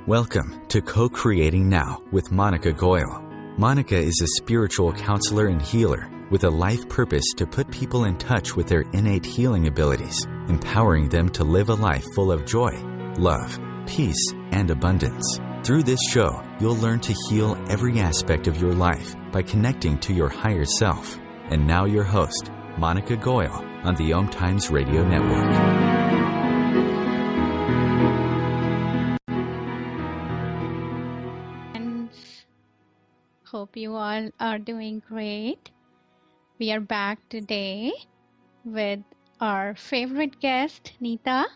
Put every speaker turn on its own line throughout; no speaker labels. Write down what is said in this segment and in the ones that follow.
Welcome to Co-Creating Now with Monica Goyal. Monica is a spiritual counselor and healer with a life purpose to put people in touch with their innate healing abilities, empowering them to live a life full of joy, love, peace, and abundance. Through this show, you'll learn to heal every aspect of your life by connecting to your higher self. And now your host, Monica Goyal, on the OMTimes Radio Network.
Hope you all are doing great. We are back today with our favorite guest, Nita.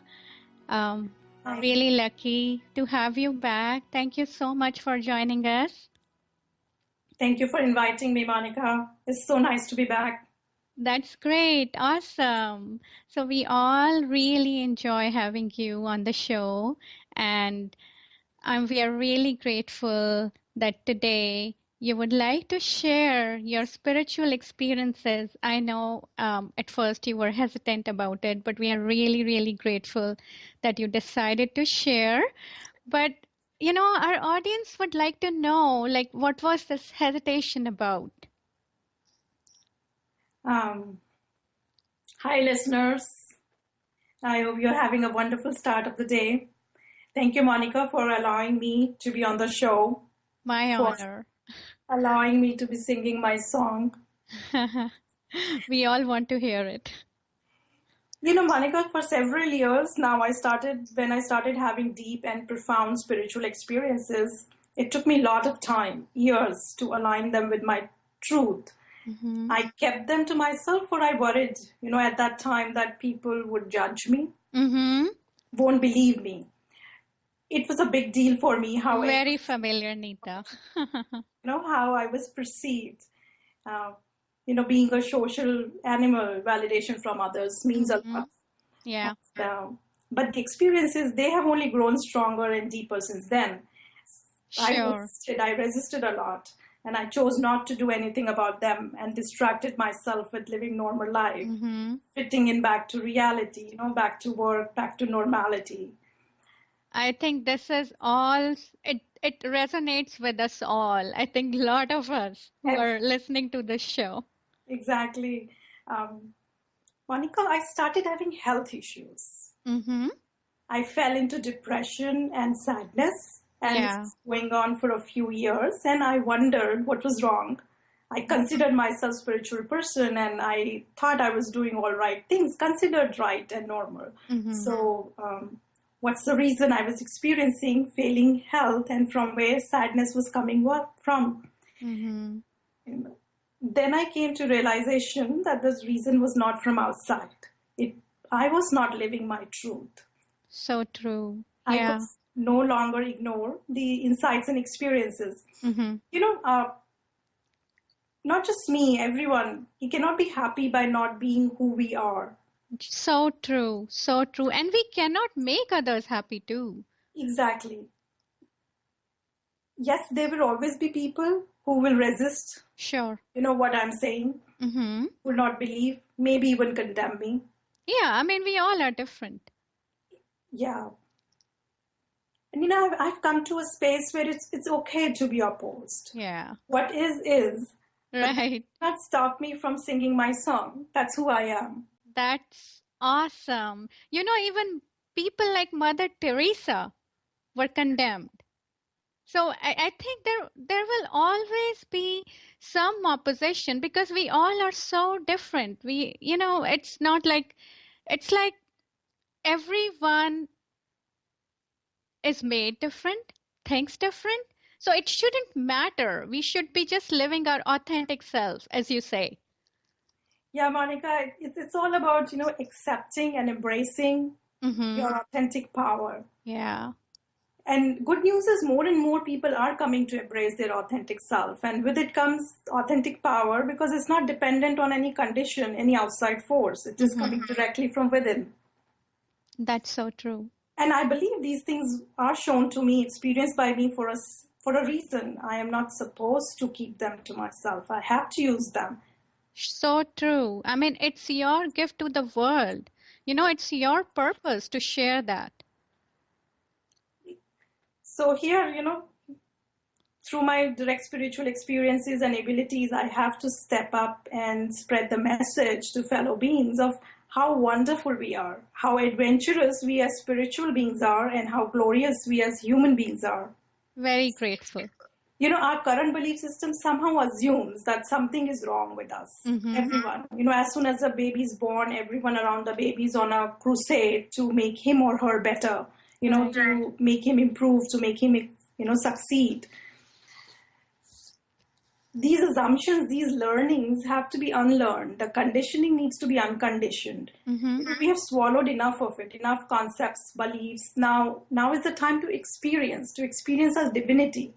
Really lucky to have you back. Thank you so much for joining us.
Thank you for inviting me, Monica. It's so nice to be back.
That's great. Awesome. So we all really enjoy having you on the show, and we are really grateful that today you would like to share your spiritual experiences. I know at first you were hesitant about it, but we are really, really grateful that you decided to share. But, you know, our audience would like to know, like, what was this hesitation about?
Hi, listeners. I hope you're having a wonderful start of the day. Thank you, Monica, for allowing me to be on the show.
My honor.
Allowing me to be singing my song.
We all want to hear it.
You know, Monica, for several years now, when I started having deep and profound spiritual experiences, it took me a lot of time, years, to align them with my truth. Mm-hmm. I kept them to myself, for I worried, at that time that people would judge me, won't believe me. It was a big deal for me.
Very familiar, Nita.
How I was perceived. Being a social animal, validation from others means a lot.
Yeah.
But the experiences, they have only grown stronger and deeper since then.
Sure.
I resisted a lot, and I chose not to do anything about them and distracted myself with living normal life, fitting in back to reality, back to work, back to normality.
I think this is all, it resonates with us all. I think a lot of us who are listening to this show.
Exactly. Monica, I started having health issues. I fell into depression and sadness, and it was going on for a few years, and I wondered what was wrong. I considered myself a spiritual person, and I thought I was doing all right things, considered right and normal. So what's the reason I was experiencing failing health, and from where sadness was coming from? Then I came to realization that this reason was not from outside. I was not living my truth.
So true.
I could no longer ignore the insights and experiences. Not just me, everyone. We cannot be happy by not being who we are.
So true. So true. And we cannot make others happy too.
Exactly. Yes, there will always be people who will resist.
Sure.
You know what I'm saying? Will not believe, maybe even condemn me.
Yeah, I mean, we all are different.
Yeah. And I've come to a space where it's okay to be opposed.
Yeah.
What is.
Right.
Not stop me from singing my song. That's who I am.
That's awesome. Even people like Mother Teresa were condemned. So I think there will always be some opposition because we all are so different. It's not like, it's like everyone is made different, thinks different. So it shouldn't matter. We should be just living our authentic selves, as you say.
Yeah, Monica, it's all about, accepting and embracing your authentic power.
Yeah.
And good news is more and more people are coming to embrace their authentic self. And with it comes authentic power because it's not dependent on any condition, any outside force. It is coming directly from within.
That's so true.
And I believe these things are shown to me, experienced by me for a reason. I am not supposed to keep them to myself. I have to use them.
So true. I mean, it's your gift to the world. It's your purpose to share that.
So here, through my direct spiritual experiences and abilities, I have to step up and spread the message to fellow beings of how wonderful we are, how adventurous we as spiritual beings are, and how glorious we as human beings are.
Very grateful.
Our current belief system somehow assumes that something is wrong with us. Mm-hmm. Everyone. As soon as a baby is born, everyone around the baby is on a crusade to make him or her better, right. To make him improve, to make him, succeed. These assumptions, these learnings have to be unlearned. The conditioning needs to be unconditioned. Mm-hmm. We have swallowed enough of it, enough concepts, beliefs. Now is the time to experience as divinity.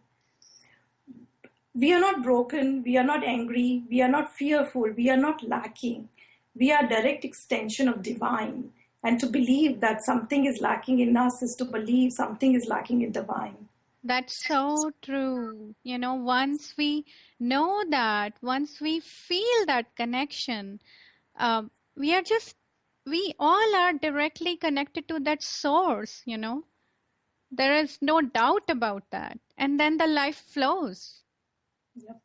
We are not broken, we are not angry, we are not fearful, we are not lacking. We are a direct extension of divine. And to believe that something is lacking in us is to believe something is lacking in divine.
That's so true. Once we know that, once we feel that connection, we all are directly connected to that source, There is no doubt about that. And then the life flows.
Yep.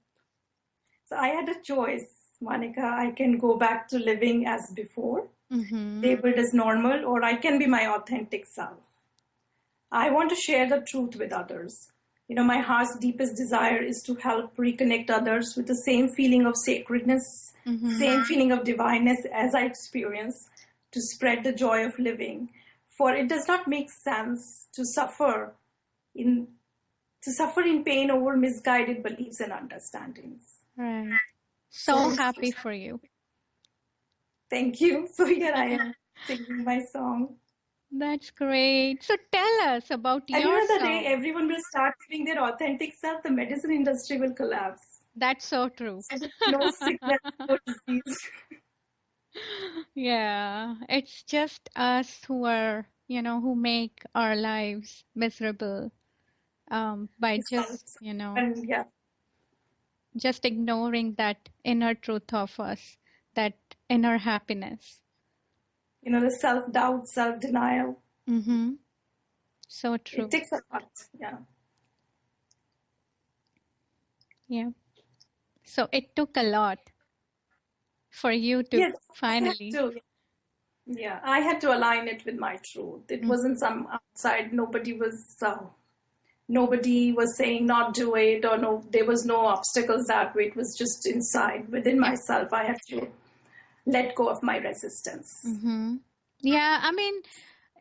So I had a choice, Monica. I can go back to living as before, labeled as normal, or I can be my authentic self. I want to share the truth with others. My heart's deepest desire is to help reconnect others with the same feeling of sacredness, same feeling of divineness as I experience, to spread the joy of living. For it does not make sense to suffer in pain over misguided beliefs and understandings.
Right. So happy for you.
Thank you. So here I am singing my song.
That's great. So tell us about your song.
The day everyone will start living their authentic self, the medicine industry will collapse.
That's so true.
No sickness, no disease.
Yeah, it's just us who are, who make our lives miserable by just, just ignoring that inner truth of us, that inner happiness.
The self-doubt, self-denial.
Mm-hmm. So true.
It takes a lot, yeah.
Yeah. So it took a lot for you to finally.
I had to align it with my truth. It wasn't some outside. Nobody was saying not do it, or no, there was no obstacles that way. It was just inside within myself. I had to let go of my resistance.
Mm-hmm. Yeah, I mean,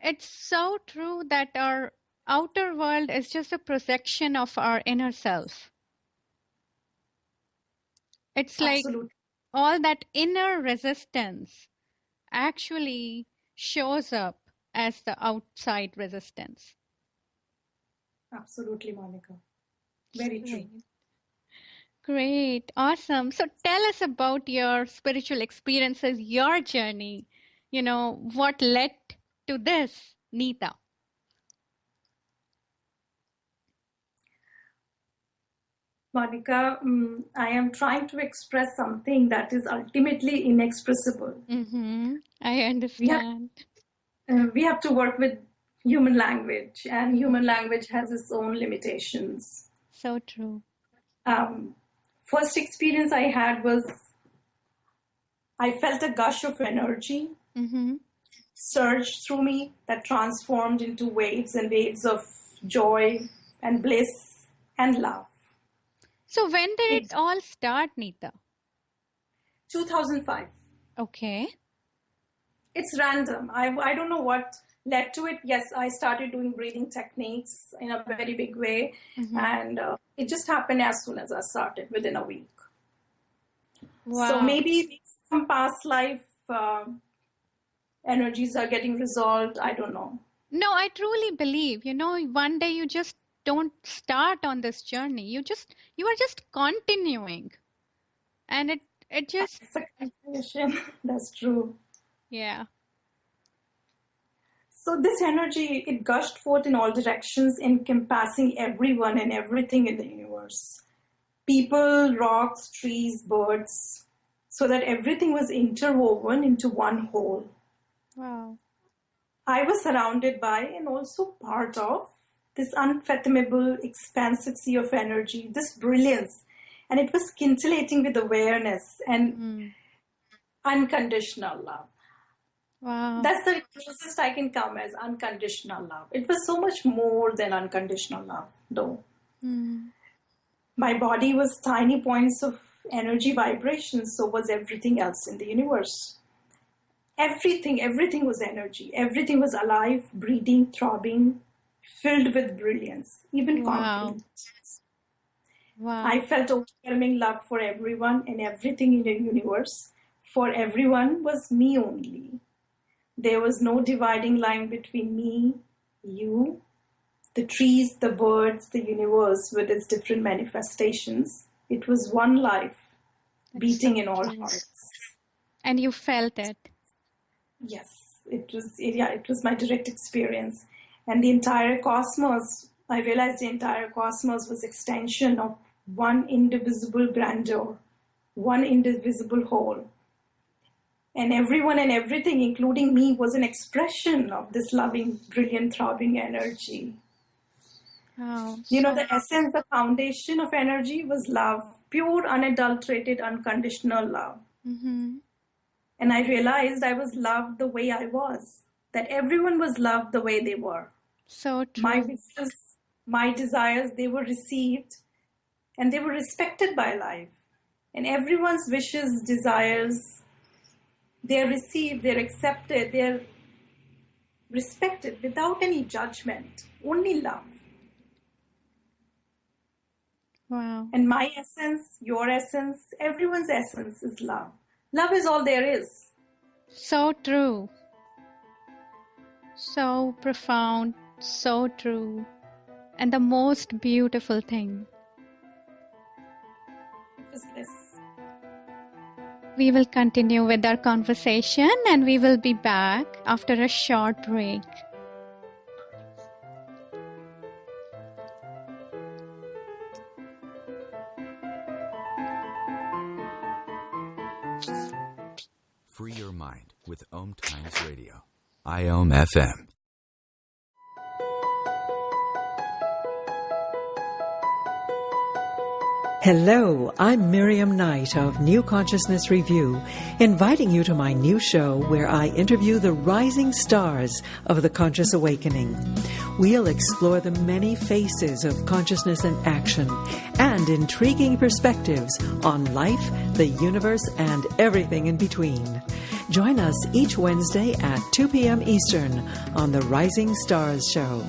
it's so true that our outer world is just a projection of our inner self. It's like all that inner resistance actually shows up as the outside resistance.
Absolutely, Monica. Very true.
Great. Awesome. So tell us about your spiritual experiences, your journey. What led to this, Nita?
Monica, I am trying to express something that is ultimately inexpressible.
Mm-hmm. I understand.
We have to work with human language, and human language has its own limitations.
So true.
First experience I had was I felt a gush of energy surge through me that transformed into waves and waves of joy and bliss and love.
So when did it all start, Nita?
2005.
Okay.
It's random. I don't know what led to it. Yes, I started doing breathing techniques in a very big way. And it just happened as soon as I started, within a week. Wow. So maybe some past life energies are getting resolved. I don't know.
No, I truly believe, one day you just don't start on this journey. You are just continuing. And it just...
It's a continuation. That's true.
Yeah.
So this energy, it gushed forth in all directions, encompassing everyone and everything in the universe. People, rocks, trees, birds, so that everything was interwoven into one whole.
Wow.
I was surrounded by and also part of this unfathomable, expansive sea of energy, this brilliance. And it was scintillating with awareness and unconditional love.
Wow.
That's the closest I can come as unconditional love. It was so much more than unconditional love, though. My body was tiny points of energy vibration, so was everything else in the universe. Everything was energy. Everything was alive, breathing, throbbing, filled with brilliance, even conflict. Wow. I felt overwhelming love for everyone and everything in the universe. For everyone was me only. There was no dividing line between me, you, the trees, the birds, the universe with its different manifestations. It was one life beating in all hearts.
And you felt it?
Yes, it was my direct experience. And the entire cosmos, I realized the entire cosmos was extension of one indivisible grandeur, one indivisible whole. And everyone and everything, including me, was an expression of this loving, brilliant, throbbing energy.
Wow.
The essence, the foundation of energy was love, pure, unadulterated, unconditional love. And I realized I was loved the way I was, that everyone was loved the way they were.
So true.
My wishes, my desires, they were received and they were respected by life. And everyone's wishes, desires, they're received, they're accepted, they're respected without any judgment, only love.
Wow.
And my essence, your essence, everyone's essence is love. Love is all there is.
So true. So profound, so true. And the most beautiful thing.
It was bliss.
We will continue with our conversation and we will be back after a short break.
Free your mind with OMTimes Radio. IOM FM.
Hello, I'm Miriam Knight of New Consciousness Review, inviting you to my new show where I interview the rising stars of the conscious awakening. We'll explore the many faces of consciousness in action and intriguing perspectives on life, the universe, and everything in between. Join us each Wednesday at 2 p.m. Eastern on the Rising Stars Show.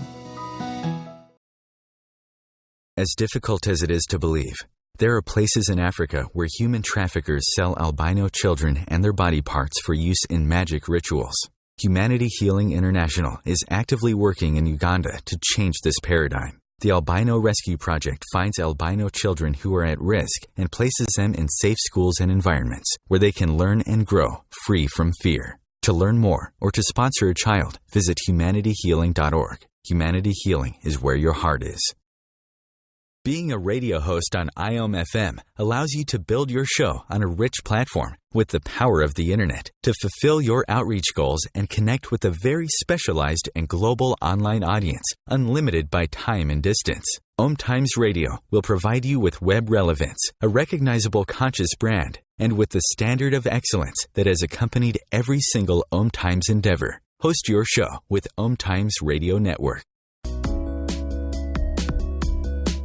As difficult as it is to believe, there are places in Africa where human traffickers sell albino children and their body parts for use in magic rituals. Humanity Healing International is actively working in Uganda to change this paradigm. The Albino Rescue Project finds albino children who are at risk and places them in safe schools and environments where they can learn and grow free from fear. To learn more or to sponsor a child, visit humanityhealing.org. Humanity Healing is where your heart is. Being a radio host on IOM FM allows you to build your show on a rich platform with the power of the internet to fulfill your outreach goals and connect with a very specialized and global online audience, unlimited by time and distance. OMTimes Radio will provide you with web relevance, a recognizable conscious brand, and with the standard of excellence that has accompanied every single OMTimes endeavor. Host your show with OMTimes Radio Network.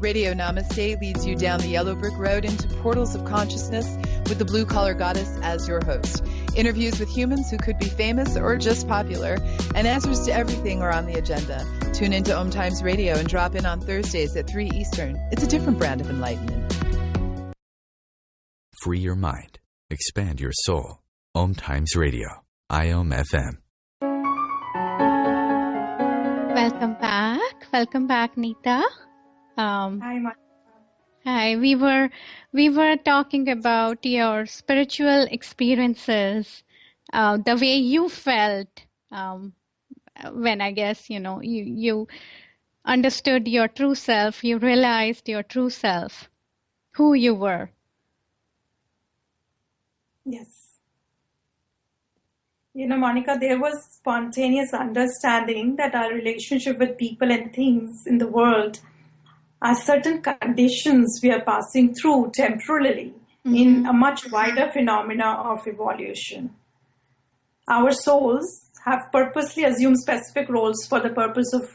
Radio Namaste leads you down the yellow brick road into portals of consciousness with the blue-collar goddess as your host. Interviews with humans who could be famous or just popular, and answers to everything are on the agenda. Tune into OMTimes Radio and drop in on Thursdays at 3 Eastern. It's a different brand of enlightenment.
Free your mind. Expand your soul. OMTimes Radio. IOM FM.
Welcome back. Welcome back, Nita.
Hi, Monica.
Hi. We were talking about your spiritual experiences, the way you felt when I guess you understood your true self, you realized your true self, who you were.
Yes. Monica, there was spontaneous understanding that our relationship with people and things in the world are certain conditions we are passing through temporarily in a much wider phenomena of evolution. Our souls have purposely assumed specific roles for the purpose of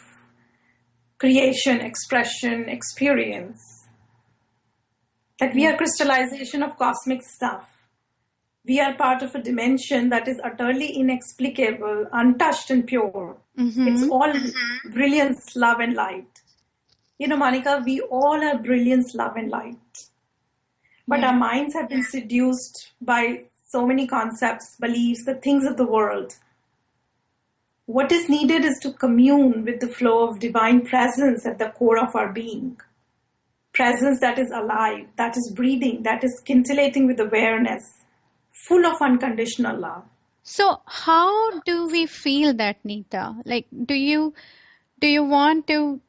creation, expression, experience. That we are crystallization of cosmic stuff. We are part of a dimension that is utterly inexplicable, untouched and pure. It's all brilliance, love and light. Monica, we all are brilliance, love and light. But our minds have been seduced by so many concepts, beliefs, the things of the world. What is needed is to commune with the flow of divine presence at the core of our being. Presence that is alive, that is breathing, that is scintillating with awareness, full of unconditional love.
So how do we feel that, Nita? Like, do you want to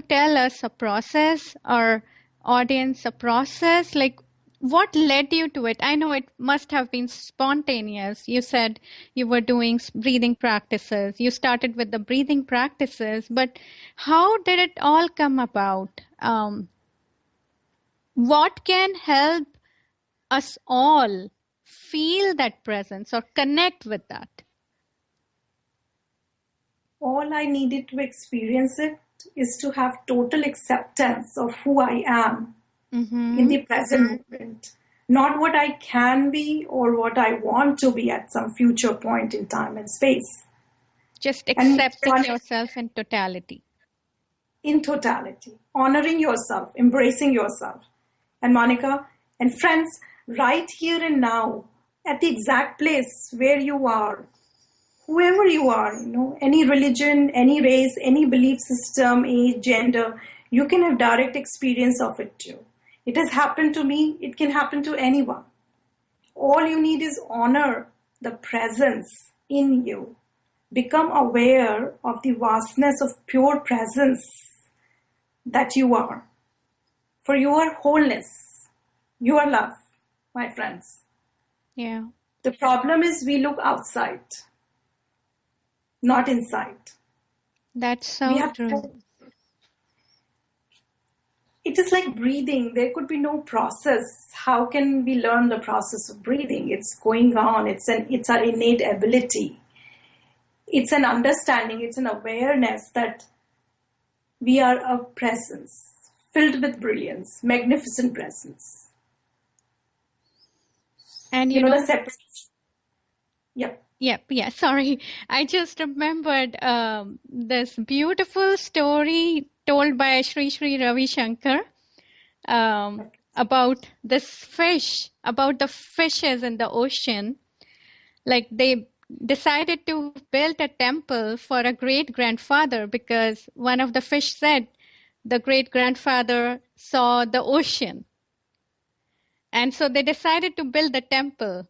tell us a process or audience a process? Like, what led you to it? I know it must have been spontaneous. You said you were doing breathing practices. You started with the breathing practices, but how did it all come about? What can help us all feel that presence or connect with that?
All I needed to experience it is to have total acceptance of who I am in the present moment. Not what I can be or what I want to be at some future point in time and space.
Just accepting yourself in totality.
In totality. Honoring yourself, embracing yourself. And Monica and friends, right here and now, at the exact place where you are, whoever you are, any religion, any race, any belief system, age, gender, you can have direct experience of it too. It has happened to me, it can happen to anyone. All you need is honor the presence in you. Become aware of the vastness of pure presence that you are. For you are wholeness. You are love, my friends.
Yeah.
The problem is we look outside, not inside.
That's so true.
It is like breathing. There could be no process. How can we learn the process of breathing? It's going on. It's our innate ability. It's an understanding. It's an awareness that we are a presence filled with brilliance, magnificent presence.
And
the separation. Yep.
Yeah. Sorry. I just remembered this beautiful story told by Sri Ravi Shankar about this fish, about the fishes in the ocean. Like, they decided to build a temple for a great-grandfather because one of the fish said the great-grandfather saw the ocean. And so they decided to build the temple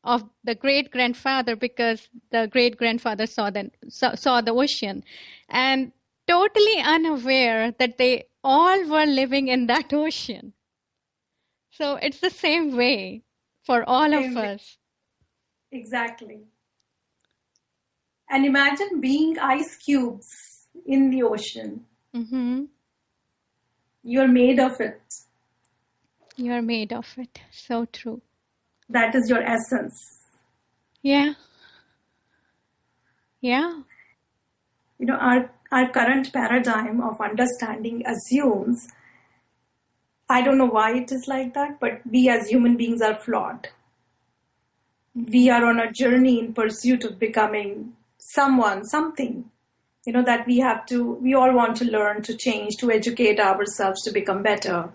of the great-grandfather because the great-grandfather saw the ocean, and totally unaware that they all were living in that ocean. So it's the same way for all of us.
Exactly. And imagine being ice cubes in the ocean. You're made of it.
You're made of it. So true.
That is your essence.
Yeah.
Our current paradigm of understanding assumes, I don't know why it is like that, but we as human beings are flawed. We are on a journey in pursuit of becoming someone, something, that we all want to learn, to change, to educate ourselves, to become better.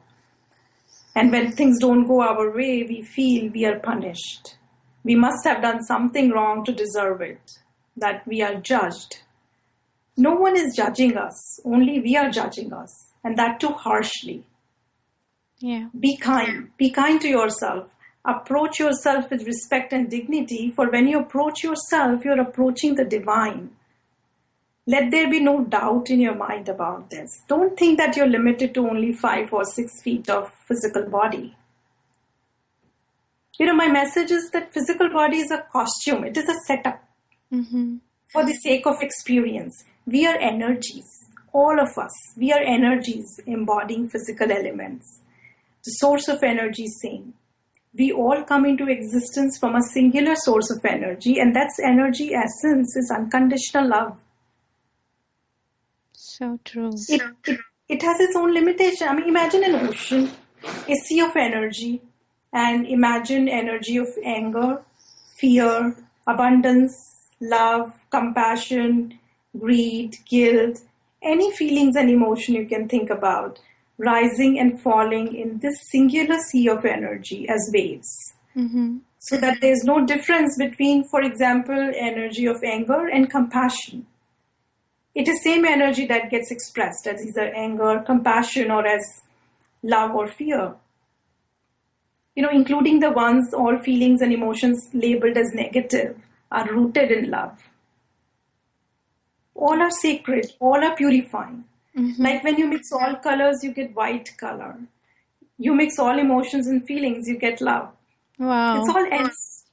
And when things don't go our way, we feel we are punished. We must have done something wrong to deserve it, that we are judged. No one is judging us, only we are judging us, and that too harshly.
Yeah.
Be kind to yourself. Approach yourself with respect and dignity, for when you approach yourself, you're approaching the divine. Let there be no doubt in your mind about this. Don't think that you're limited to only 5 or 6 feet of physical body. My message is that physical body is a costume. It is a setup for the sake of experience. We are energies. All of us, we are energies embodying physical elements. The source of energy is same. We all come into existence from a singular source of energy, and that's energy essence is unconditional love.
So true.
It has its own limitation. I mean, imagine an ocean, a sea of energy, and imagine energy of anger, fear, abundance, love, compassion, greed, guilt, any feelings and emotion you can think about, rising and falling in this singular sea of energy as waves. So that there's no difference between, for example, energy of anger and compassion. It is same energy that gets expressed as either anger, compassion, or as love or fear. Including the ones, all feelings and emotions labeled as negative are rooted in love. All are sacred, all are purifying. Like when you mix all colors, you get white color. You mix all emotions and feelings, you get love.
Wow.
It's all ends.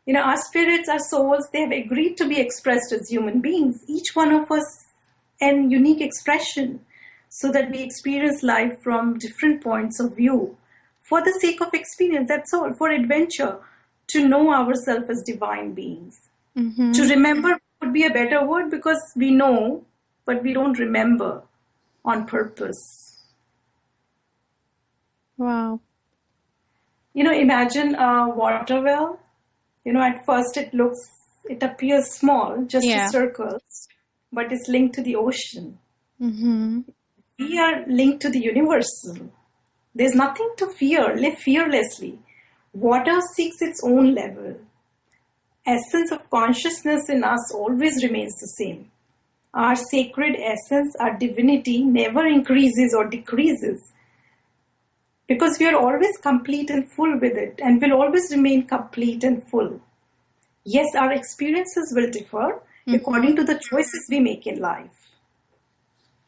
Our spirits, our souls, they have agreed to be expressed as human beings, each one of us an unique expression, so that we experience life from different points of view. For the sake of experience, that's all, for adventure, to know ourselves as divine beings. To remember would be a better word, because we know, but we don't remember on purpose.
Wow.
Imagine a water well. At first it appears small, just a circle, but it's linked to the ocean. We are linked to the universal. There's nothing to fear. Live fearlessly. Water seeks its own level. Essence of consciousness in us always remains the same. Our sacred essence, our divinity, never increases or decreases, because we are always complete and full with it, and will always remain complete and full. Yes, our experiences will differ according to the choices we make in life.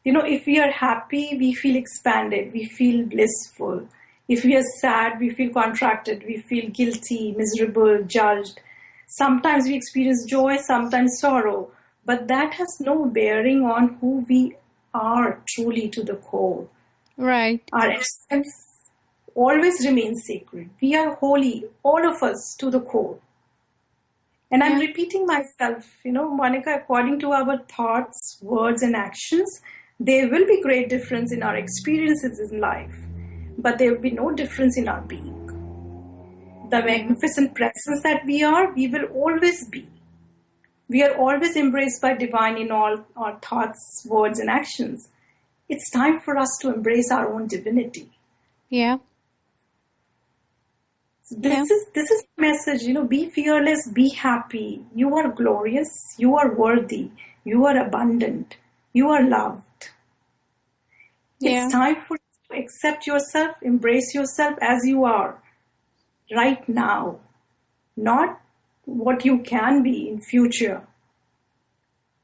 If we are happy, we feel expanded, we feel blissful. If we are sad, we feel contracted, we feel guilty, miserable, judged. Sometimes we experience joy, sometimes sorrow, but that has no bearing on who we are truly to the core.
Right.
Our essence always remains sacred. We are holy, all of us, to the core. And I'm repeating myself, Monica, according to our thoughts, words, and actions, there will be great difference in our experiences in life, but there will be no difference in our being. The magnificent presence that we are, we will always be. We are always embraced by divine in all our thoughts, words, and actions. It's time for us to embrace our own divinity.
Yeah.
This is the message, be fearless, be happy. You are glorious, you are worthy, you are abundant, you are loved. It's time for you to accept yourself, embrace yourself as you are right now, not what you can be in future.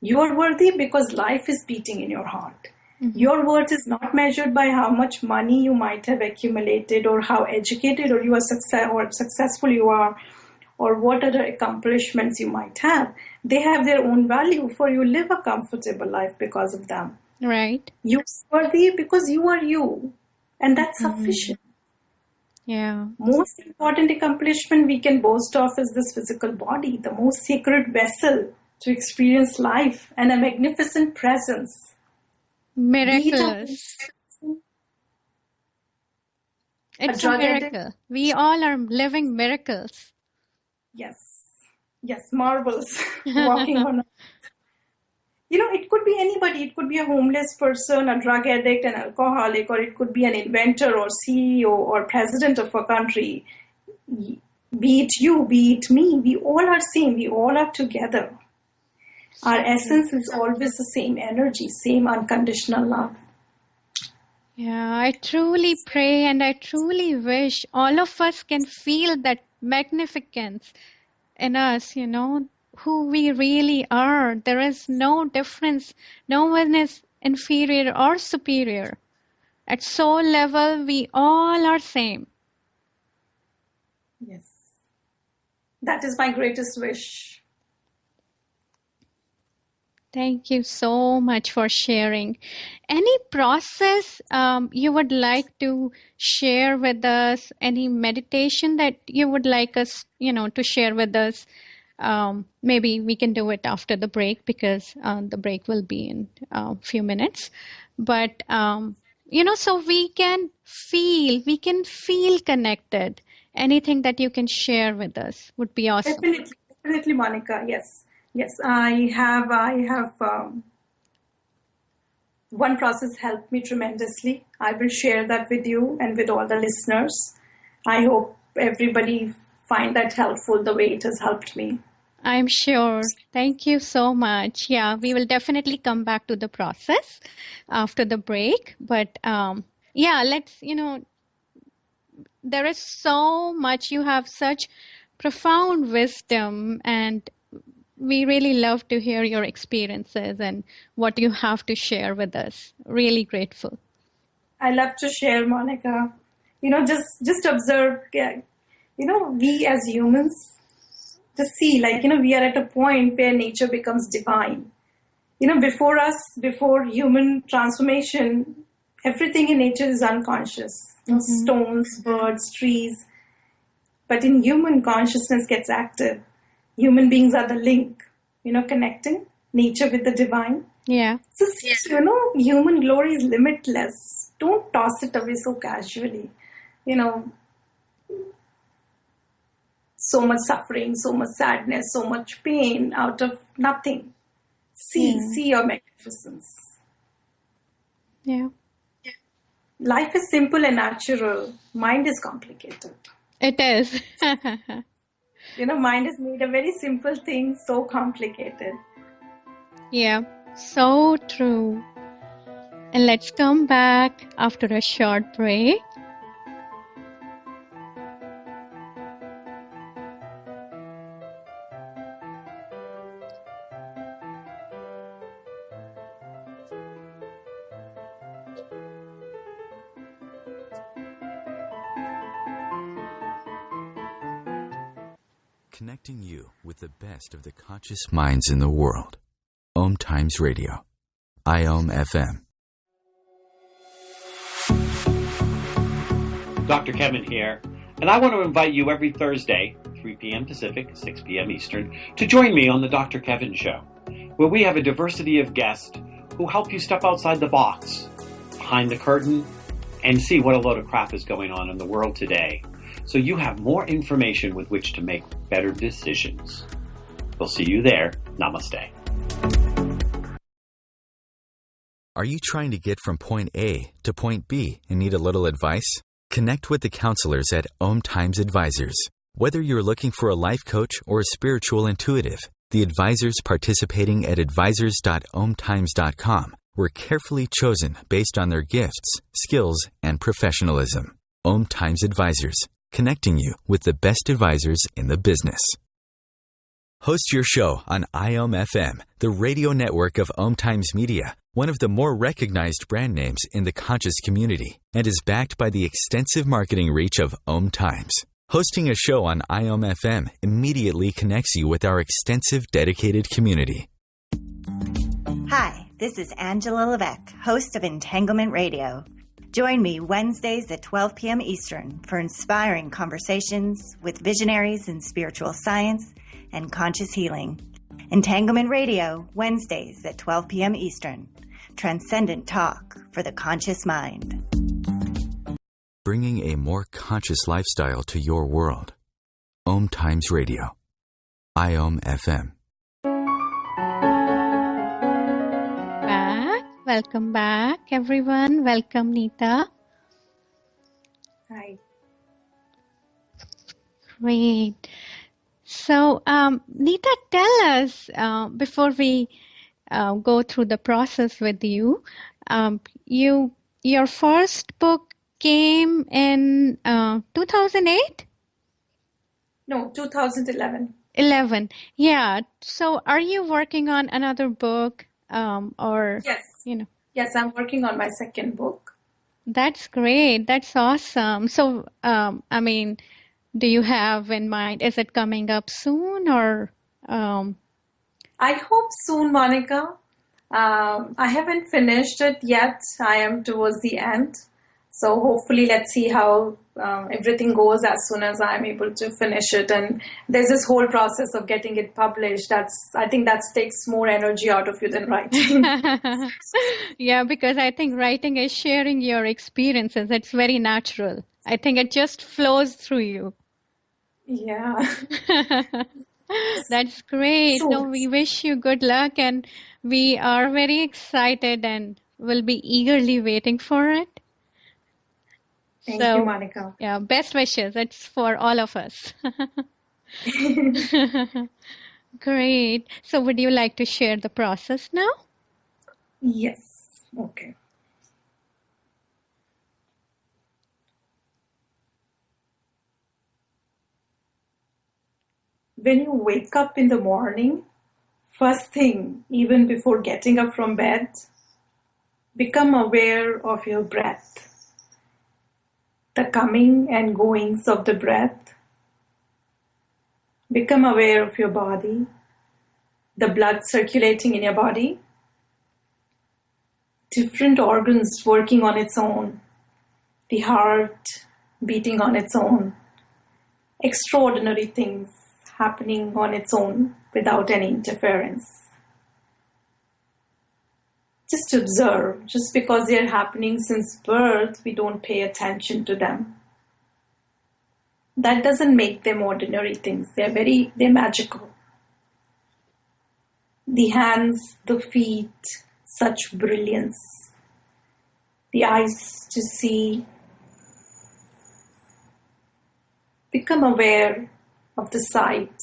You are worthy because life is beating in your heart. Your worth is not measured by how much money you might have accumulated, or how educated or successful you are, or what other accomplishments you might have. They have their own value, for you live a comfortable life because of them.
Right.
You're worthy because you are you, and that's sufficient.
Yeah.
Most important accomplishment we can boast of is this physical body, the most sacred vessel to experience life, and a magnificent presence.
Miraculous. It's a miracle. We all are living miracles.
Yes, marvels. Walking on. It could be anybody. It could be a homeless person, a drug addict, an alcoholic, or it could be an inventor or CEO or president of a country. Be it you, be it me. We all are same. We all are together. Our essence is always the same energy, same unconditional love.
Yeah, I truly pray and I truly wish all of us can feel that magnificence in us, who we really are. There is no difference. No one is inferior or superior. At soul level, we all are same.
Yes. That is my greatest wish.
Thank you so much for sharing. Any process you would like to share with us? Any meditation that you would like us, to share with us? Maybe we can do it after the break because the break will be in a few minutes. But so we can feel connected. Anything that you can share with us would be awesome.
Definitely, Monica. Yes. I have. One process helped me tremendously. I will share that with you and with all the listeners. I hope everybody find that helpful the way it has helped me.
I'm sure. Thank you so much. Yeah, we will definitely come back to the process after the break. But let's, there is so much. You have such profound wisdom, and we really love to hear your experiences and what you have to share with us. Really grateful.
I love to share, Monica. Just observe, we as humans, just see, we are at a point where nature becomes divine. Before human transformation, everything in nature is unconscious. Stones, birds, trees. But in human, consciousness gets active. Human beings are the link, connecting nature with the divine.
Yeah.
So, human glory is limitless. Don't toss it away so casually. So much suffering, so much sadness, so much pain out of nothing. See your magnificence.
Yeah.
Life is simple and natural. Mind is complicated.
It is.
Mind has made a very simple thing so complicated.
Yeah, so true. And let's come back after a short break.
Connecting you with the best of the conscious minds in the world. OMTimes Radio. IOM-FM.
Dr. Kevin here, and I want to invite you every Thursday, 3 p.m. Pacific, 6 p.m. Eastern, to join me on the Dr. Kevin Show, where we have a diversity of guests who help you step outside the box, behind the curtain, and see what a load of crap is going on in the world today, so you have more information with which to make better decisions. We'll see you there. Namaste.
Are you trying to get from point A to point B and need a little advice? Connect with the counselors at OMTimes Advisors. Whether you're looking for a life coach or a spiritual intuitive, the advisors participating at advisors.omtimes.com were carefully chosen based on their gifts, skills, and professionalism. OMTimes Advisors, connecting you with the best advisors in the business. Host your show on IOM-FM, the radio network of OMTimes Media, one of the more recognized brand names in the conscious community, and is backed by the extensive marketing reach of OMTimes. Hosting a show on IOM-FM immediately connects you with our extensive dedicated community.
Hi, this is Angela Levesque, host of Entanglement Radio. Join me Wednesdays at 12 p.m. Eastern for inspiring conversations with visionaries in spiritual science and conscious healing. Entanglement Radio, Wednesdays at 12 p.m. Eastern. Transcendent talk for the conscious mind.
Bringing a more conscious lifestyle to your world. OMTimes Radio. IOM-FM.
Welcome back, everyone. Welcome, Nita.
Hi.
Great. So, Nita, tell us, before we go through the process with you, your first book came in 2008?
No, 2011.
11. Yeah. So, are you working on another book?
Yes. Yes, I'm working on my second book.
That's great. That's awesome. So, do you have in mind? Is it coming up soon or?
I hope soon, Monica. I haven't finished it yet. I am towards the end. So hopefully, let's see how everything goes as soon as I'm able to finish it. And there's this whole process of getting it published. I think that takes more energy out of you than writing.
Yeah, because I think writing is sharing your experiences. It's very natural. I think it just flows through you.
Yeah.
That's great.
So,
No, we wish you good luck, and we are very excited and will be eagerly waiting for it.
Thank you, Monica.
Yeah, best wishes. It's for all of us. Great. So would you like to share the process now?
Yes. Okay. When you wake up in the morning, first thing, even before getting up from bed, become aware of your breath, the coming and goings of the breath. Become aware of your body, the blood circulating in your body, different organs working on its own, the heart beating on its own, extraordinary things happening on its own without any interference. Just observe. Just because they're happening since birth, we don't pay attention to them. That doesn't make them ordinary things. They're magical. The hands, the feet, such brilliance. The eyes to see. Become aware of the sight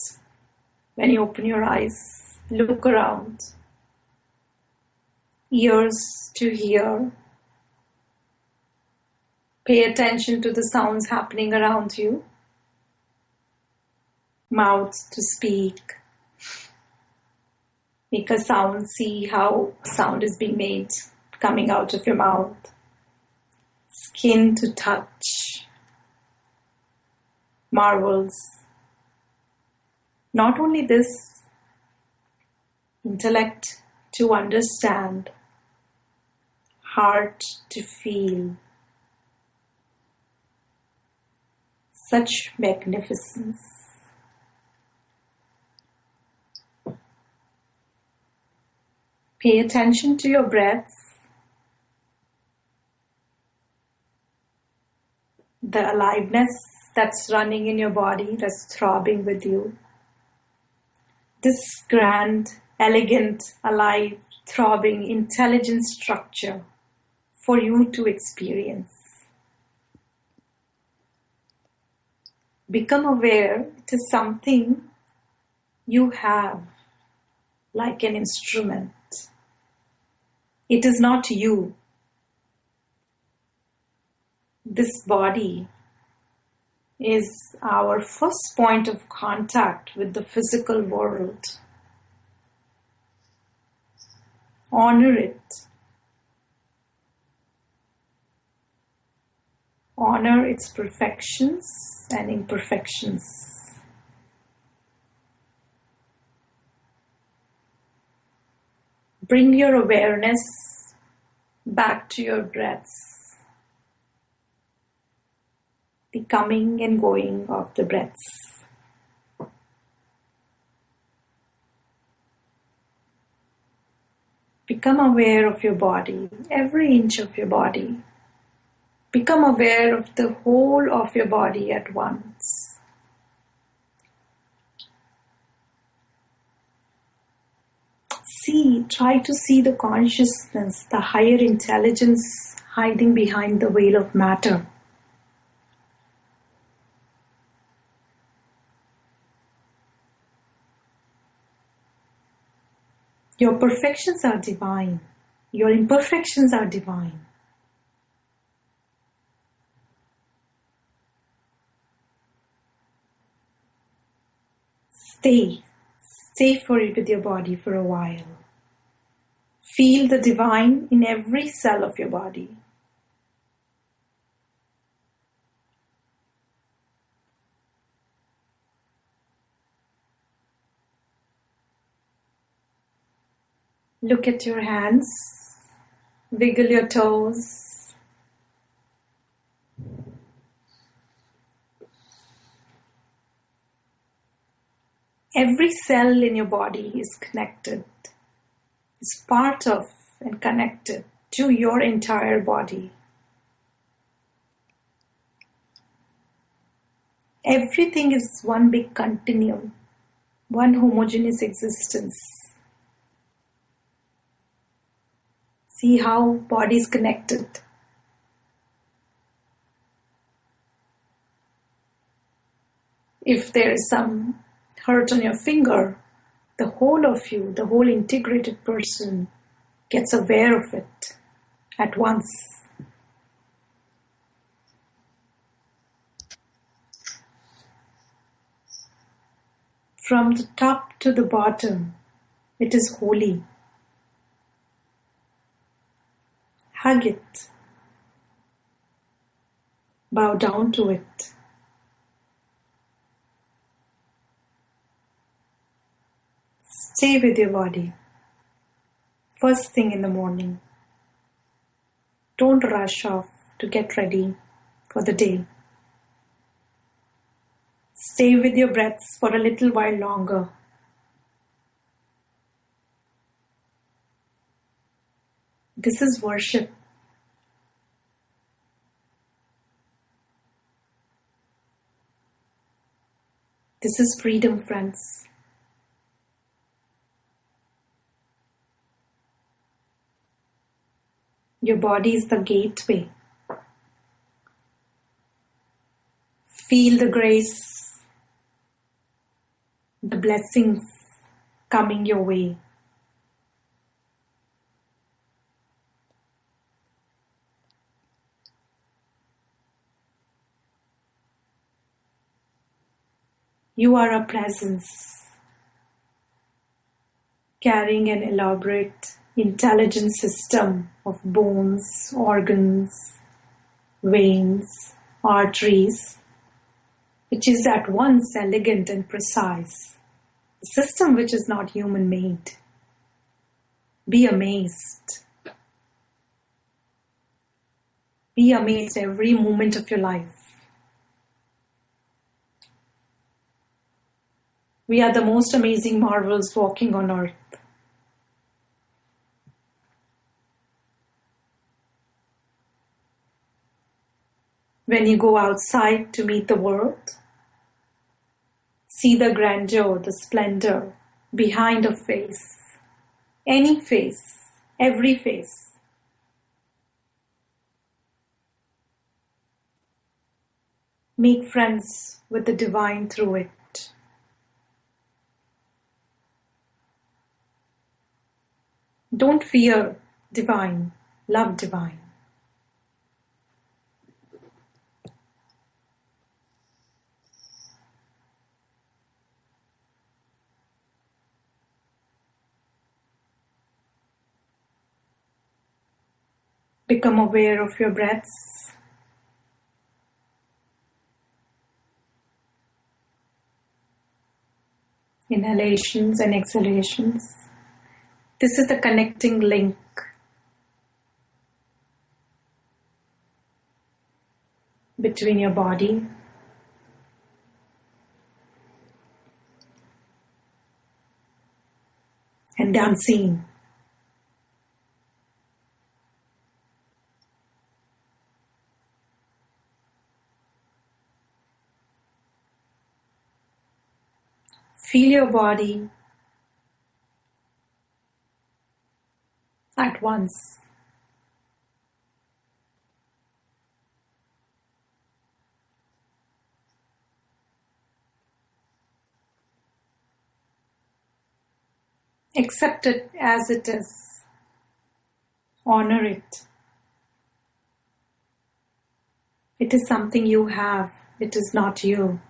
when you open your eyes. Look around. Ears to hear. Pay attention to the sounds happening around you. Mouth to speak. Make a sound, see how sound is being made coming out of your mouth. Skin to touch. Marvels. Not only this, intellect to understand, heart to feel. Such magnificence. Pay attention to your breaths, the aliveness that's running in your body, that's throbbing with you. This grand, elegant, alive, throbbing, intelligent structure for you to experience. Become aware it is something you have, like an instrument. It is not you. This body is our first point of contact with the physical world. Honor it. Honor its perfections and imperfections. Bring your awareness back to your breaths, the coming and going of the breaths. Become aware of your body, every inch of your body. Become aware of the whole of your body at once. Try to see the consciousness, the higher intelligence hiding behind the veil of matter. Your perfections are divine. Your imperfections are divine. Stay for it with your body for a while. Feel the divine in every cell of your body. Look at your hands. Wiggle your toes. Every cell in your body is connected, is part of and connected to your entire body. Everything is one big continuum, one homogeneous existence. See how body is connected. If there is some hurt on your finger, the whole of you, the whole integrated person, gets aware of it at once. From the top to the bottom, it is holy. Hug it. Bow down to it. Stay with your body. First thing in the morning. Don't rush off to get ready for the day. Stay with your breaths for a little while longer. This is worship. This is freedom, friends. Your body is the gateway. Feel the grace, the blessings coming your way. You are a presence, carrying an elaborate, intelligent system of bones, organs, veins, arteries, which is at once elegant and precise, a system which is not human-made. Be amazed. Be amazed every moment of your life. We are the most amazing marvels walking on earth. When you go outside to meet the world, see the grandeur, the splendor behind a face, any face, every face. Make friends with the divine through it. Don't fear divine, love divine. Become aware of your breaths. Inhalations and exhalations. This is the connecting link between your body and the unseen. Feel your body at once. Accept it as it is. Honor it. It is something you have. It is not you.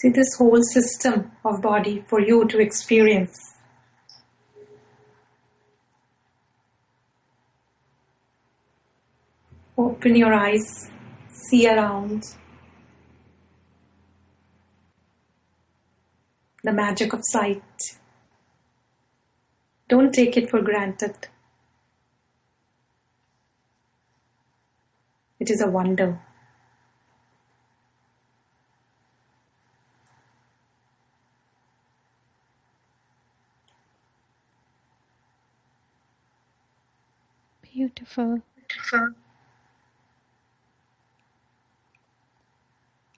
See this whole system of body for you to experience. Open your eyes, see around. The magic of sight. Don't take it for granted. It is a wonder.
Beautiful.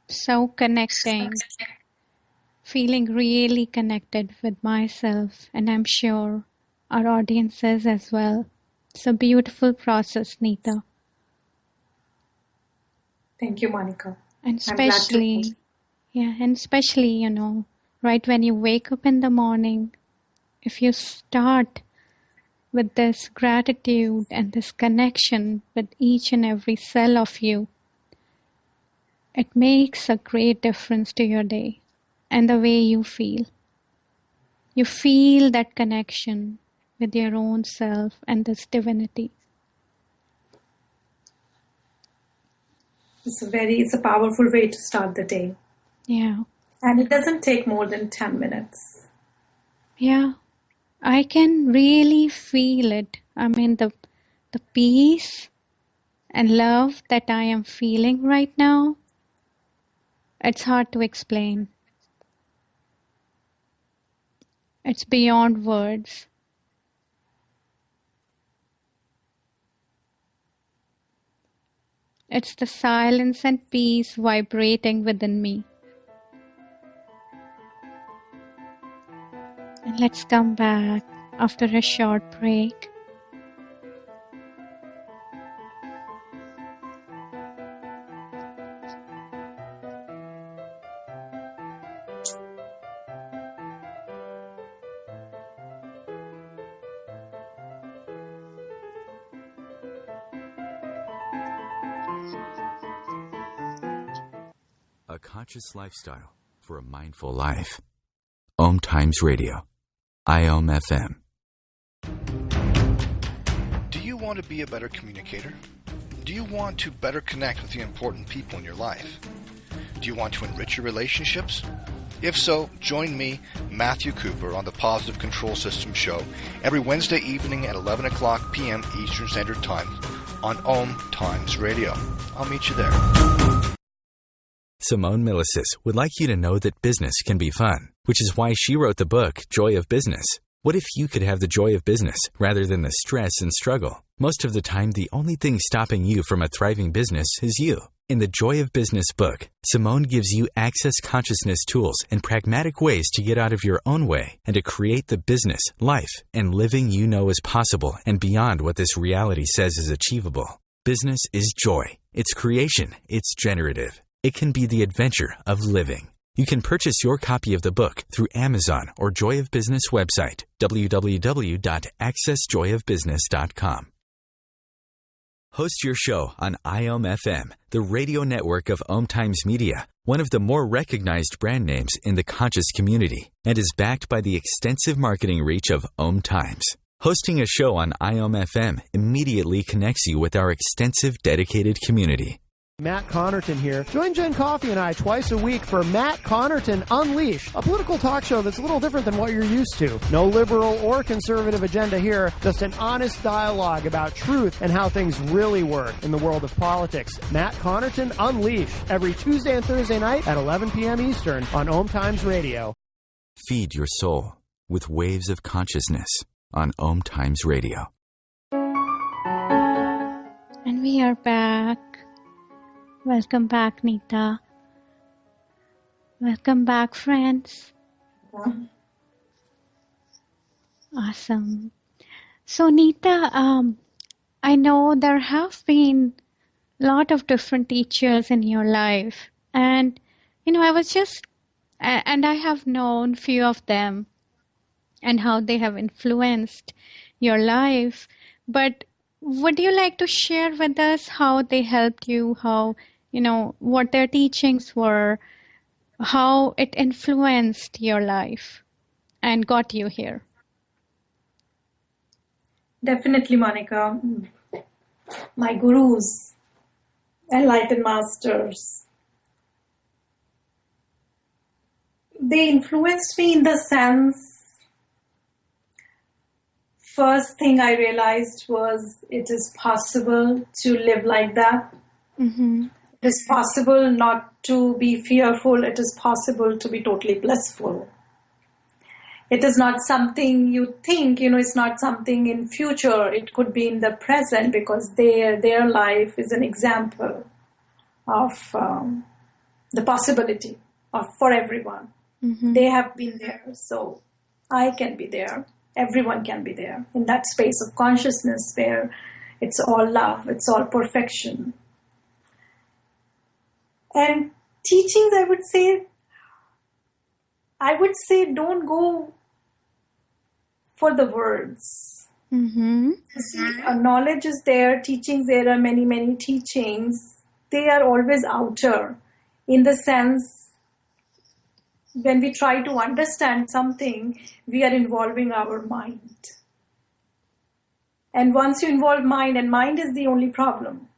So connecting. Feeling really connected with myself, and I'm sure our audiences as well. It's a beautiful process, Nita.
Thank you, Monica.
And especially, right when you wake up in the morning, if you start with this gratitude and this connection with each and every cell of you, it makes a great difference to your day and the way you feel. You feel that connection with your own self and this divinity.
It's a powerful way to start the day.
Yeah.
And it doesn't take more than 10 minutes.
Yeah. I can really feel it. I mean, the peace and love that I am feeling right now, it's hard to explain. It's beyond words. It's the silence and peace vibrating within me. And let's come back after a short break.
A conscious lifestyle for a mindful life. OMTimes Radio. IOM FM.
Do you want to be a better communicator? Do you want to better connect with the important people in your life? Do you want to enrich your relationships? If so, join me, Matthew Cooper, on the Positive Control System Show every Wednesday evening at 11 o'clock p.m. Eastern Standard Time on OMTimes Radio. I'll meet you there.
Simone Milasas would like you to know that business can be fun, which is why she wrote the book, Joy of Business. What if you could have the joy of business rather than the stress and struggle? Most of the time, the only thing stopping you from a thriving business is you. In the Joy of Business book, Simone gives you access consciousness tools and pragmatic ways to get out of your own way and to create the business, life, and living you know is possible and beyond what this reality says is achievable. Business is joy. It's creation. It's generative. It can be the adventure of living. You can purchase your copy of the book through Amazon or Joy of Business website, www.accessjoyofbusiness.com. Host your show on IOM FM, the radio network of OMTimes Media, one of the more recognized brand names in the conscious community, and is backed by the extensive marketing reach of OMTimes. Hosting a show on IOM FM immediately connects you with our extensive dedicated community.
Matt Connerton here. Join Jen Coffey and I twice a week for Matt Connerton Unleashed, a political talk show that's a little different than what you're used to. No liberal or conservative agenda here, just an honest dialogue about truth and how things really work in the world of politics. Matt Connerton Unleashed, every Tuesday and Thursday night at 11 p.m. Eastern on OMTimes Radio.
Feed your soul with waves of consciousness on OMTimes Radio.
And we are back. Welcome back, Nita. Welcome back, friends. Awesome. So, Nita, I know there have been a lot of different teachers in your life. And, I have known few of them and how they have influenced your life. But would you like to share with us how they helped you, what their teachings were, how it influenced your life and got you here.
Definitely, Monica. My gurus, enlightened masters, they influenced me in the sense, first thing I realized was it is possible to live like that. Mm-hmm. It is possible not to be fearful. It is possible to be totally blissful. It is not something you think, it's not something in future. It could be in the present, because their life is an example of the possibility for everyone. Mm-hmm. They have been there, so I can be there. Everyone can be there in that space of consciousness where it's all love, it's all perfection. And teachings, I would say don't go for the words. Mm-hmm. See, knowledge is there, teachings, there are many, many teachings. They are always outer, in the sense, when we try to understand something, we are involving our mind. And once you involve mind, and mind is the only problem.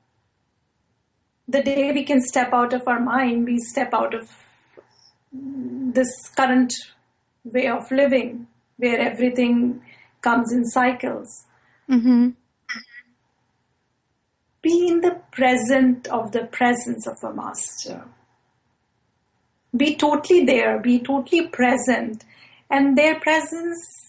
The day we can step out of our mind, we step out of this current way of living, where everything comes in cycles. Mm-hmm. Be in the present of the presence of a master. Be totally there, be totally present. And their presence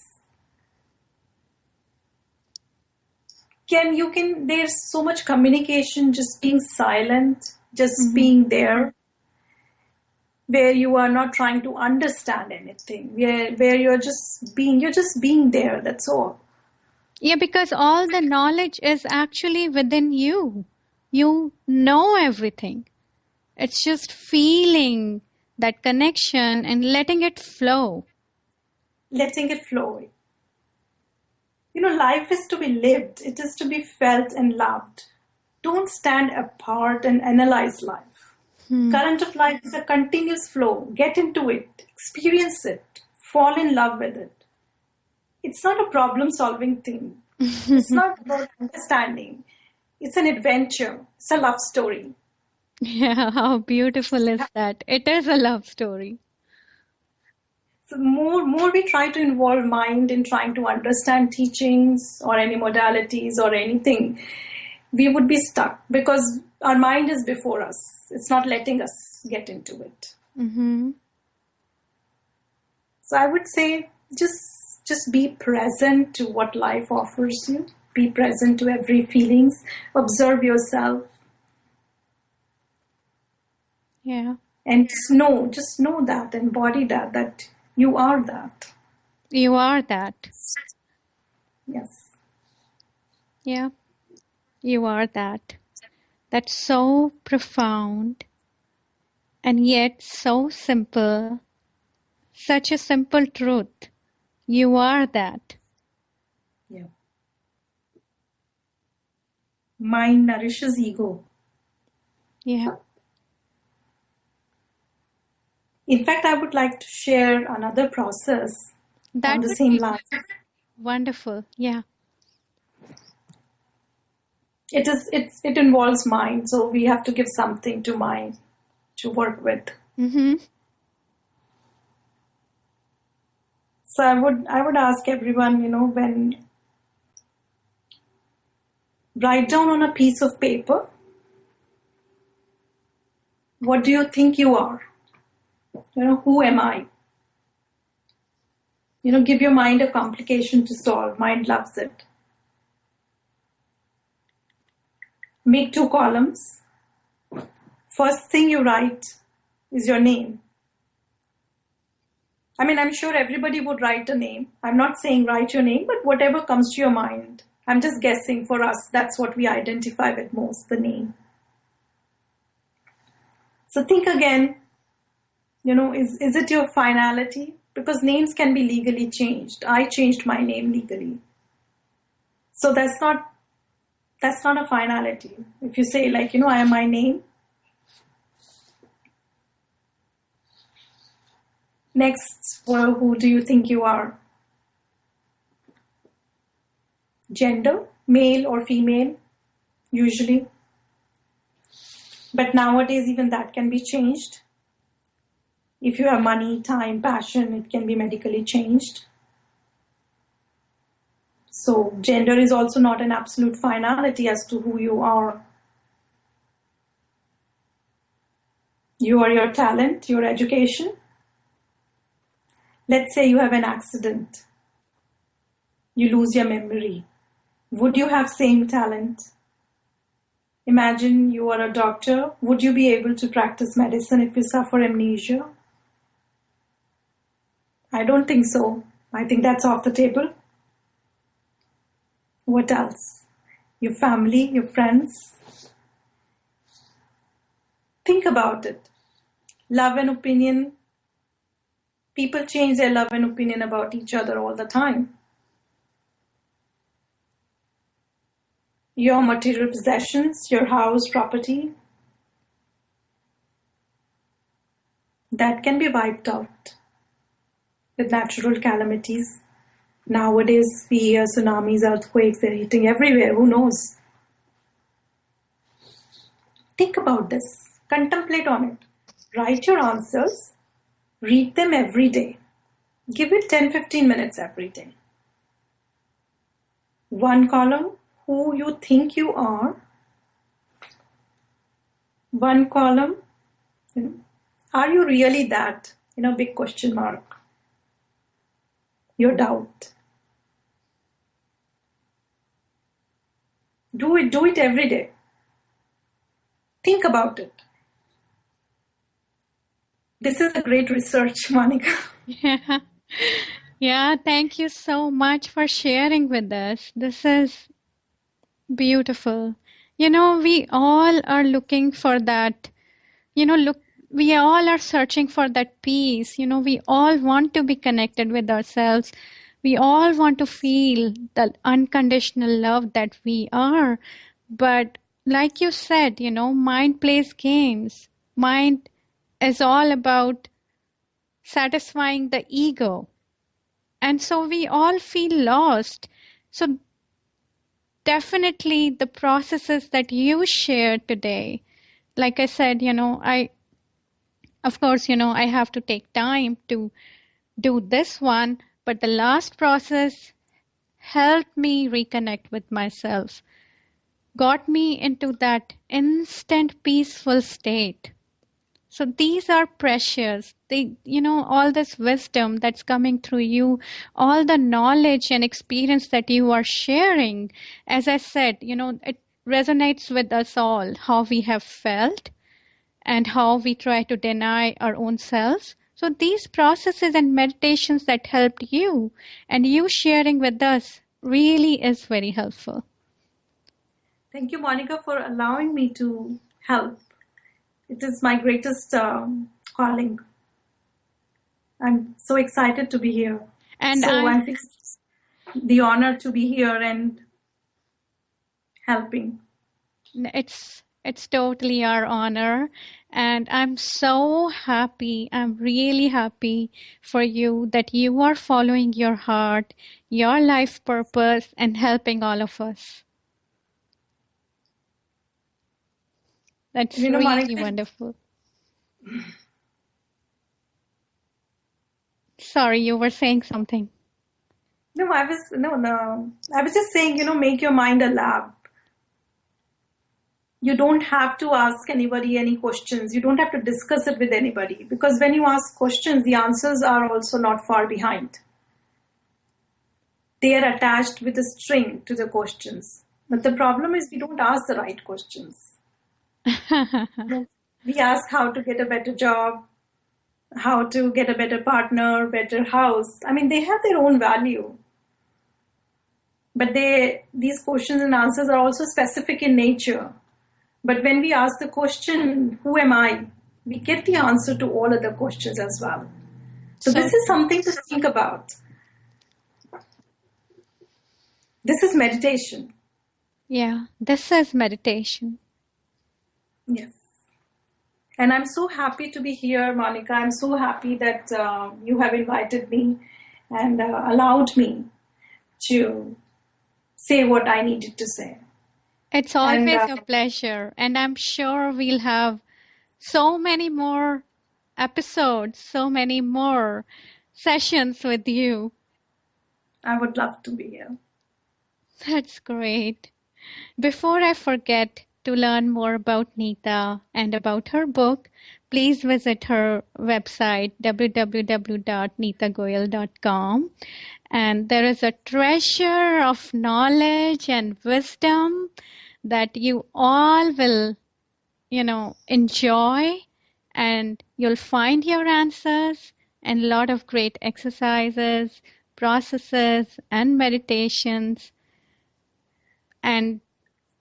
there's so much communication, just being silent, just mm-hmm. being there, where you are not trying to understand anything, where you're just being there, that's all.
Yeah, because all the knowledge is actually within you. You know everything. It's just feeling that connection and letting it flow.
Letting it flow. Life is to be lived. It is to be felt and loved. Don't stand apart and analyze life. Current of life is a continuous flow. Get into it. Experience it. Fall in love with it. It's not a problem-solving thing. It's not about understanding. It's an adventure. It's a love story.
Yeah, how beautiful is that? It is a love story.
So more we try to involve mind in trying to understand teachings or any modalities or anything, we would be stuck, because our mind is before us. It's not letting us get into it. Mm-hmm. So I would say just be present to what life offers you. Be present to every feelings. Observe yourself.
Yeah.
And just know that, embody that you are that.
You are that.
Yes.
Yeah. You are that. That's so profound and yet so simple. Such a simple truth. You are that.
Yeah. Mind nourishes ego.
Yeah.
In fact, I would like to share another process on the same line.
Wonderful. Yeah.
It involves mind, so we have to give something to mind to work with. Mm-hmm. So I would ask everyone, when write down on a piece of paper, what do you think you are? Who am I? Give your mind a complication to solve. Mind loves it. Make 2 columns. First thing you write is your name. I'm sure everybody would write a name. I'm not saying write your name, but whatever comes to your mind. I'm just guessing, for us, that's what we identify with most, the name. So think again, is it your finality? Because names can be legally changed. I changed my name legally. So that's not a finality. If you say I am my name, Next, well, who do you think you are? Gender, male or female, usually. But nowadays, even that can be changed. If you have money, time, passion, it can be medically changed. So gender is also not an absolute finality as to who you are. You are your talent, your education. Let's say you have an accident. You lose your memory. Would you have same talent? Imagine you are a doctor. Would you be able to practice medicine if you suffer amnesia? I don't think so. I think that's off the table. What else? Your family, your friends. Think about it. Love and opinion. People change their love and opinion about each other all the time. Your material possessions, your house, property, that can be wiped out with natural calamities. Nowadays, we hear tsunamis, earthquakes, they're hitting everywhere. Who knows? Think about this. Contemplate on it. Write your answers. Read them every day. Give it 10-15 minutes every day. One column, who you think you are. One column, are you really that? Big question mark. Your doubt. Do it every day. Think about it. This is a great research, Monica.
Yeah, thank you so much for sharing with us. This is beautiful. We all are looking for that, we all are searching for that peace. We all want to be connected with ourselves. We all want to feel the unconditional love that we are. But like you said, mind plays games. Mind is all about satisfying the ego. And so we all feel lost. So definitely the processes that you shared today, like I said, of course, I have to take time to do this one, but the last process helped me reconnect with myself, got me into that instant peaceful state. So these are precious. All this wisdom that's coming through you, all the knowledge and experience that you are sharing, as I said, it resonates with us all, how we have felt and how we try to deny our own selves. So these processes and meditations that helped you and you sharing with us really is very helpful.
Thank you, Monica, for allowing me to help. It is my greatest calling. I'm so excited to be here. And I'm the honor to be here and helping.
It's totally our honor. And I'm so happy. I'm really happy for you that you are following your heart, your life purpose, and helping all of us. That's really Monica, wonderful. Sorry, you were saying something.
No, I was just saying, make your mind a lab. You don't have to ask anybody any questions. You don't have to discuss it with anybody, because when you ask questions, the answers are also not far behind. They are attached with a string to the questions. But the problem is we don't ask the right questions. We ask how to get a better job, how to get a better partner, better house. I mean, they have their own value. But these questions and answers are also specific in nature. But when we ask the question, who am I? We get the answer to all other questions as well. So this is something to think about. This is meditation.
Yeah, this is meditation.
Yes. And I'm so happy to be here, Monica. I'm so happy that you have invited me and allowed me to say what I needed to say.
It's always a pleasure. And I'm sure we'll have so many more episodes, so many more sessions with you.
I would love to be here.
That's great. Before I forget, to learn more about Nita and about her book, please visit her website www.nitagoyal.com. And there is a treasure of knowledge and wisdom that you all will, enjoy, and you'll find your answers and a lot of great exercises, processes, and meditations, and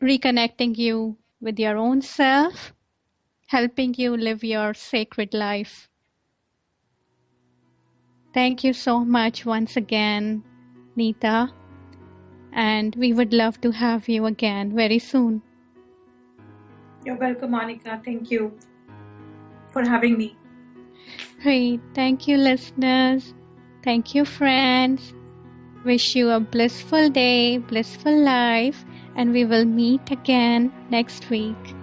reconnecting you with your own self, helping you live your sacred life. Thank you so much once again, Nita, and we would love to have you again very soon.
You're welcome, Monica. Thank you for having me.
Great. Thank you, listeners. Thank you, friends. Wish you a blissful day, blissful life, and we will meet again next week.